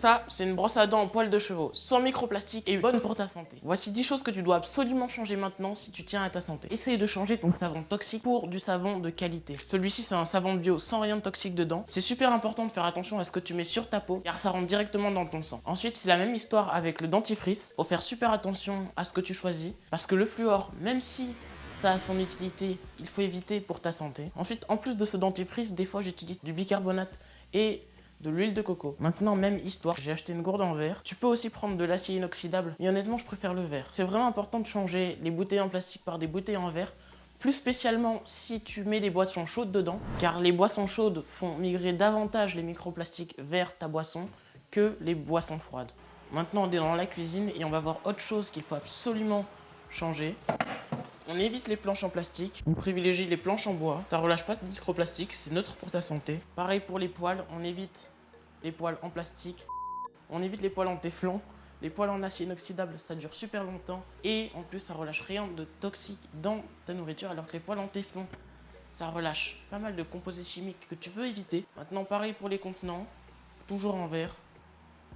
Ça, c'est une brosse à dents en poils de chevaux, sans microplastique et bonne pour ta santé. Voici 10 choses que tu dois absolument changer maintenant si tu tiens à ta santé. Essaye de changer ton savon toxique pour du savon de qualité. Celui-ci, c'est un savon bio sans rien de toxique dedans. C'est super important de faire attention à ce que tu mets sur ta peau, car ça rentre directement dans ton sang. Ensuite, c'est la même histoire avec le dentifrice. Faut faire super attention à ce que tu choisis, parce que le fluor, même si ça a son utilité, il faut éviter pour ta santé. Ensuite, en plus de ce dentifrice, des fois j'utilise du bicarbonate et de l'huile de coco. Maintenant, même histoire, j'ai acheté une gourde en verre. Tu peux aussi prendre de l'acier inoxydable, mais honnêtement, je préfère le verre. C'est vraiment important de changer les bouteilles en plastique par des bouteilles en verre, plus spécialement si tu mets des boissons chaudes dedans, car les boissons chaudes font migrer davantage les microplastiques vers ta boisson que les boissons froides. Maintenant, on est dans la cuisine et on va voir autre chose qu'il faut absolument changer. On évite les planches en plastique, on privilégie les planches en bois. Ça relâche pas de microplastique, c'est neutre pour ta santé. Pareil pour les poêles, on évite les poêles en plastique. On évite les poêles en téflon. Les poêles en acier inoxydable, ça dure super longtemps. Et en plus, ça relâche rien de toxique dans ta nourriture, alors que les poêles en téflon, ça relâche pas mal de composés chimiques que tu veux éviter. Maintenant, pareil pour les contenants, toujours en verre.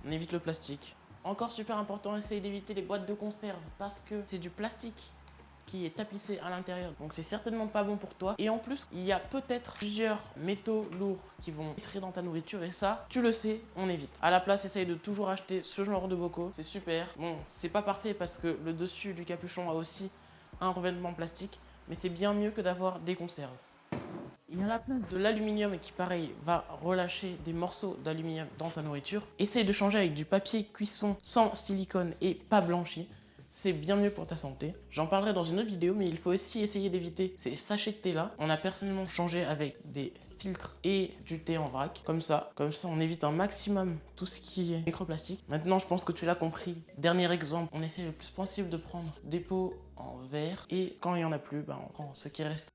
On évite le plastique. Encore super important, essaye d'éviter les boîtes de conserve parce que c'est du plastique qui est tapissé à l'intérieur, donc c'est certainement pas bon pour toi. Et en plus, il y a peut-être plusieurs métaux lourds qui vont entrer dans ta nourriture, et ça, tu le sais, on évite. À la place, essaye de toujours acheter ce genre de bocaux, c'est super. Bon, c'est pas parfait parce que le dessus du capuchon a aussi un revêtement plastique, mais c'est bien mieux que d'avoir des conserves. Il y a la place de l'aluminium qui, pareil, va relâcher des morceaux d'aluminium dans ta nourriture. Essaye de changer avec du papier cuisson sans silicone et pas blanchi. C'est bien mieux pour ta santé. J'en parlerai dans une autre vidéo, mais il faut aussi essayer d'éviter ces sachets de thé là. On a personnellement changé avec des filtres et du thé en vrac. Comme ça, on évite un maximum tout ce qui est microplastique. Maintenant, je pense que tu l'as compris. Dernier exemple, on essaie le plus possible de prendre des pots en verre. Et quand il n'y en a plus, on prend ce qui reste.